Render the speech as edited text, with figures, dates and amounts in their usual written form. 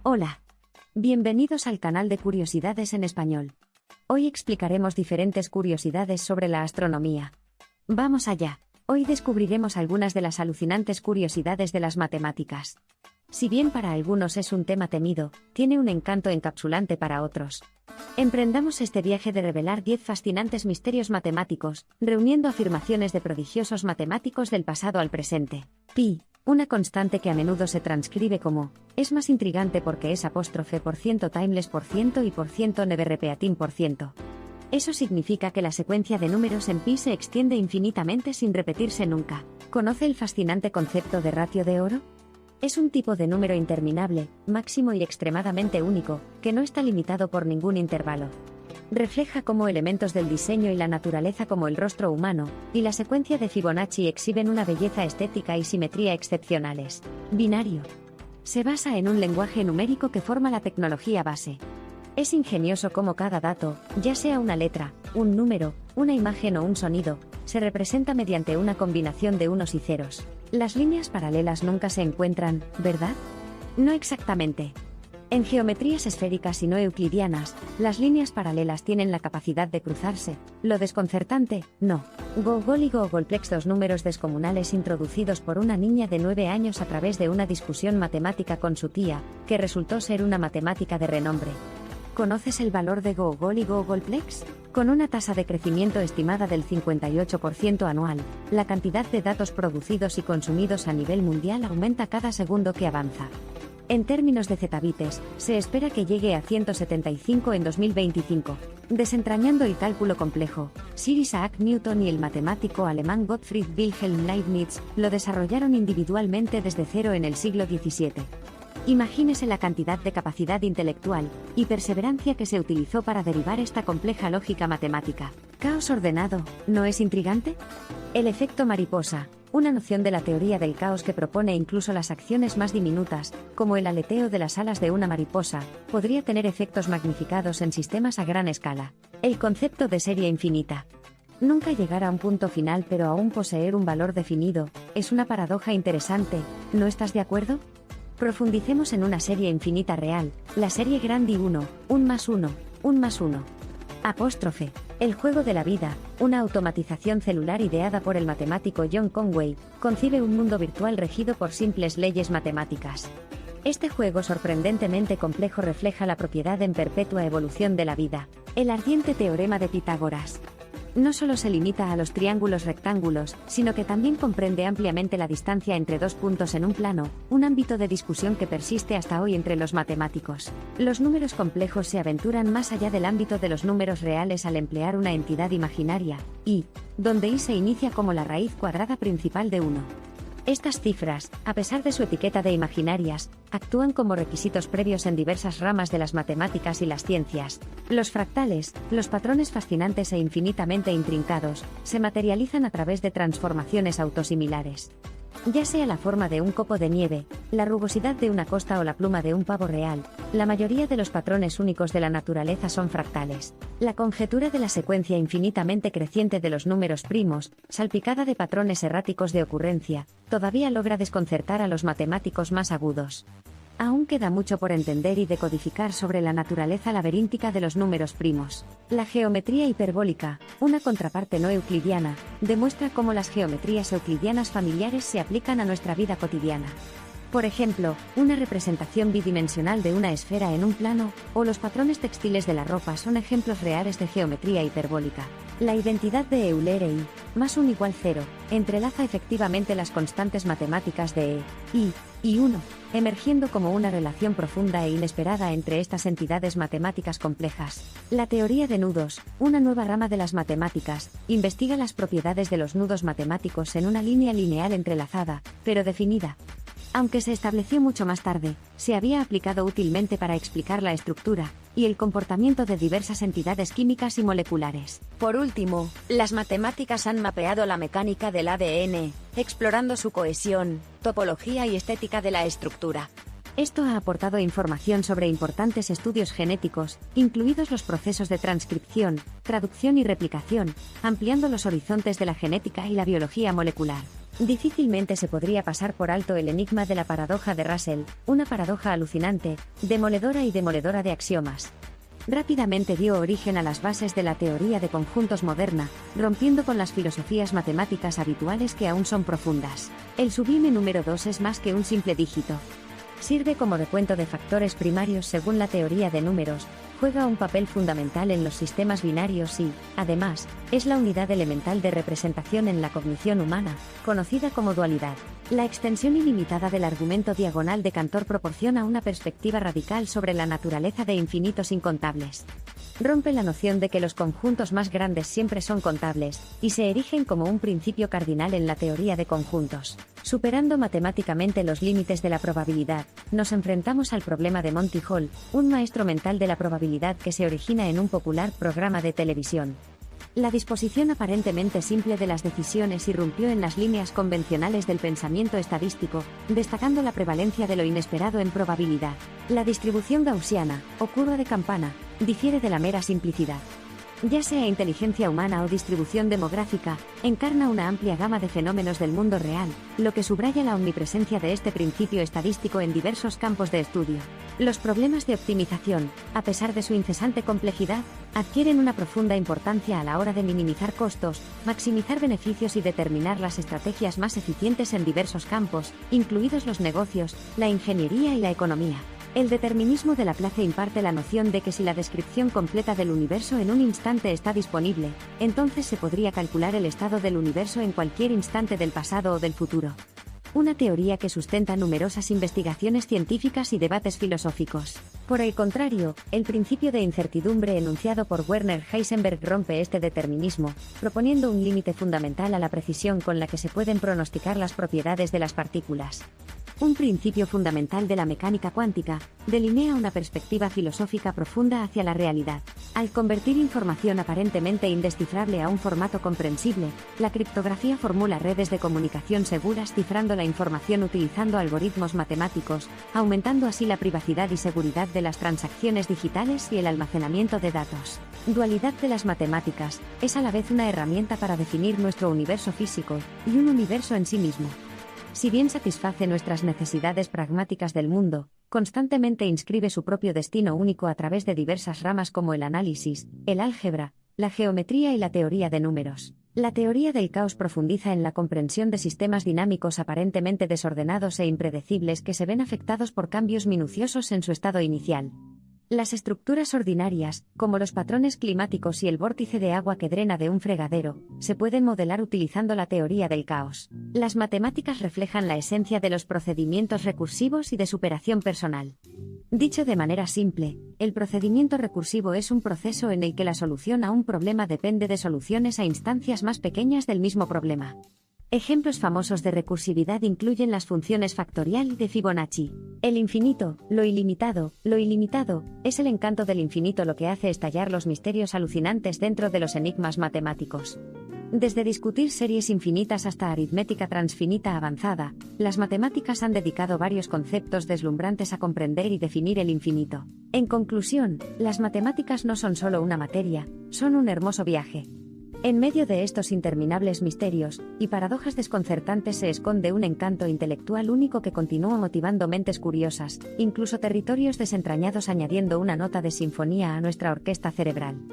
Hola. Bienvenidos al canal de Curiosidades en Español. Hoy explicaremos diferentes curiosidades sobre la astronomía. Vamos allá. Hoy descubriremos algunas de las alucinantes curiosidades de las matemáticas. Si bien para algunos es un tema temido, tiene un encanto encapsulante para otros. Emprendamos este viaje de revelar 10 fascinantes misterios matemáticos, reuniendo afirmaciones de prodigiosos matemáticos del pasado al presente. Pi, una constante que a menudo se transcribe como, es más intrigante porque es apóstrofe por ciento timeless por ciento y por ciento never repeating por ciento. Eso significa que la secuencia de números en pi se extiende infinitamente sin repetirse nunca. ¿Conoce el fascinante concepto de ratio de oro? Es un tipo de número interminable, máximo y extremadamente único, que no está limitado por ningún intervalo. Refleja cómo elementos del diseño y la naturaleza como el rostro humano, y la secuencia de Fibonacci exhiben una belleza estética y simetría excepcionales. Binario. Se basa en un lenguaje numérico que forma la tecnología base. Es ingenioso cómo cada dato, ya sea una letra, un número, una imagen o un sonido, se representa mediante una combinación de unos y ceros. Las líneas paralelas nunca se encuentran, ¿verdad? No exactamente. En geometrías esféricas y no euclidianas, las líneas paralelas tienen la capacidad de cruzarse. Lo desconcertante, no. Gogol y Gogolplex, dos números descomunales introducidos por una niña de 9 años a través de una discusión matemática con su tía, que resultó ser una matemática de renombre. ¿Conoces el valor de Gogol y Gogolplex? Con una tasa de crecimiento estimada del 58% anual, la cantidad de datos producidos y consumidos a nivel mundial aumenta cada segundo que avanza. En términos de zettabytes, se espera que llegue a 175 en 2025. Desentrañando el cálculo complejo, Sir Isaac Newton y el matemático alemán Gottfried Wilhelm Leibniz lo desarrollaron individualmente desde cero en el siglo XVII. Imagínese la cantidad de capacidad intelectual y perseverancia que se utilizó para derivar esta compleja lógica matemática. ¿Caos ordenado no es intrigante? El efecto mariposa, una noción de la teoría del caos que propone incluso las acciones más diminutas, como el aleteo de las alas de una mariposa, podría tener efectos magnificados en sistemas a gran escala. El concepto de serie infinita. Nunca llegar a un punto final pero aún poseer un valor definido, es una paradoja interesante, ¿no estás de acuerdo? Profundicemos en una serie infinita real, la serie Grandi 1, 1 más 1, 1 más 1. Apóstrofe, el juego de la vida, una automatización celular ideada por el matemático John Conway, concibe un mundo virtual regido por simples leyes matemáticas. Este juego sorprendentemente complejo refleja la propiedad en perpetua evolución de la vida, el ardiente teorema de Pitágoras. No solo se limita a los triángulos rectángulos, sino que también comprende ampliamente la distancia entre dos puntos en un plano, un ámbito de discusión que persiste hasta hoy entre los matemáticos. Los números complejos se aventuran más allá del ámbito de los números reales al emplear una entidad imaginaria, y, donde i se inicia como la raíz cuadrada principal de 1. Estas cifras, a pesar de su etiqueta de imaginarias, actúan como requisitos previos en diversas ramas de las matemáticas y las ciencias. Los fractales, los patrones fascinantes e infinitamente intrincados, se materializan a través de transformaciones autosimilares. Ya sea la forma de un copo de nieve, la rugosidad de una costa o la pluma de un pavo real, la mayoría de los patrones únicos de la naturaleza son fractales. La conjetura de la secuencia infinitamente creciente de los números primos, salpicada de patrones erráticos de ocurrencia, todavía logra desconcertar a los matemáticos más agudos. Aún queda mucho por entender y decodificar sobre la naturaleza laberíntica de los números primos. La geometría hiperbólica, una contraparte no euclidiana, demuestra cómo las geometrías euclidianas familiares se aplican a nuestra vida cotidiana. Por ejemplo, una representación bidimensional de una esfera en un plano, o los patrones textiles de la ropa son ejemplos reales de geometría hiperbólica. La identidad de Euler e I, más 1 igual 0, entrelaza efectivamente las constantes matemáticas de E, I y 1, emergiendo como una relación profunda e inesperada entre estas entidades matemáticas complejas. La teoría de nudos, una nueva rama de las matemáticas, investiga las propiedades de los nudos matemáticos en una línea lineal entrelazada, pero definida. Aunque se estableció mucho más tarde, se había aplicado útilmente para explicar la estructura y el comportamiento de diversas entidades químicas y moleculares. Por último, las matemáticas han mapeado la mecánica del ADN, explorando su cohesión, topología y estética de la estructura. Esto ha aportado información sobre importantes estudios genéticos, incluidos los procesos de transcripción, traducción y replicación, ampliando los horizontes de la genética y la biología molecular. Difícilmente se podría pasar por alto el enigma de la paradoja de Russell, una paradoja alucinante, demoledora y demoledora de axiomas. Rápidamente dio origen a las bases de la teoría de conjuntos moderna, rompiendo con las filosofías matemáticas habituales que aún son profundas. El sublime número 2 es más que un simple dígito. Sirve como recuento de factores primarios según la teoría de números, juega un papel fundamental en los sistemas binarios y, además, es la unidad elemental de representación en la cognición humana, conocida como dualidad. La extensión ilimitada del argumento diagonal de Cantor proporciona una perspectiva radical sobre la naturaleza de infinitos incontables. Rompe la noción de que los conjuntos más grandes siempre son contables, y se erigen como un principio cardinal en la teoría de conjuntos. Superando matemáticamente los límites de la probabilidad, nos enfrentamos al problema de Monty Hall, un maestro mental de la probabilidad que se origina en un popular programa de televisión. La disposición aparentemente simple de las decisiones irrumpió en las líneas convencionales del pensamiento estadístico, destacando la prevalencia de lo inesperado en probabilidad. La distribución gaussiana, o curva de campana, difiere de la mera simplicidad. Ya sea inteligencia humana o distribución demográfica, encarna una amplia gama de fenómenos del mundo real, lo que subraya la omnipresencia de este principio estadístico en diversos campos de estudio. Los problemas de optimización, a pesar de su incesante complejidad, adquieren una profunda importancia a la hora de minimizar costos, maximizar beneficios y determinar las estrategias más eficientes en diversos campos, incluidos los negocios, la ingeniería y la economía. El determinismo de Laplace imparte la noción de que si la descripción completa del universo en un instante está disponible, entonces se podría calcular el estado del universo en cualquier instante del pasado o del futuro. Una teoría que sustenta numerosas investigaciones científicas y debates filosóficos. Por el contrario, el principio de incertidumbre enunciado por Werner Heisenberg rompe este determinismo, proponiendo un límite fundamental a la precisión con la que se pueden pronosticar las propiedades de las partículas. Un principio fundamental de la mecánica cuántica, delinea una perspectiva filosófica profunda hacia la realidad. Al convertir información aparentemente indescifrable a un formato comprensible, la criptografía formula redes de comunicación seguras cifrando la información utilizando algoritmos matemáticos, aumentando así la privacidad y seguridad de las transacciones digitales y el almacenamiento de datos. Dualidad de las matemáticas, es a la vez una herramienta para definir nuestro universo físico, y un universo en sí mismo. Si bien satisface nuestras necesidades pragmáticas del mundo, constantemente inscribe su propio destino único a través de diversas ramas como el análisis, el álgebra, la geometría y la teoría de números. La teoría del caos profundiza en la comprensión de sistemas dinámicos aparentemente desordenados e impredecibles que se ven afectados por cambios minuciosos en su estado inicial. Las estructuras ordinarias, como los patrones climáticos y el vórtice de agua que drena de un fregadero, se pueden modelar utilizando la teoría del caos. Las matemáticas reflejan la esencia de los procedimientos recursivos y de superación personal. Dicho de manera simple, el procedimiento recursivo es un proceso en el que la solución a un problema depende de soluciones a instancias más pequeñas del mismo problema. Ejemplos famosos de recursividad incluyen las funciones factorial y de Fibonacci. El infinito, lo ilimitado, es el encanto del infinito lo que hace estallar los misterios alucinantes dentro de los enigmas matemáticos. Desde discutir series infinitas hasta aritmética transfinita avanzada, las matemáticas han dedicado varios conceptos deslumbrantes a comprender y definir el infinito. En conclusión, las matemáticas no son solo una materia, son un hermoso viaje. En medio de estos interminables misterios y paradojas desconcertantes se esconde un encanto intelectual único que continúa motivando mentes curiosas, incluso territorios desentrañados, añadiendo una nota de sinfonía a nuestra orquesta cerebral.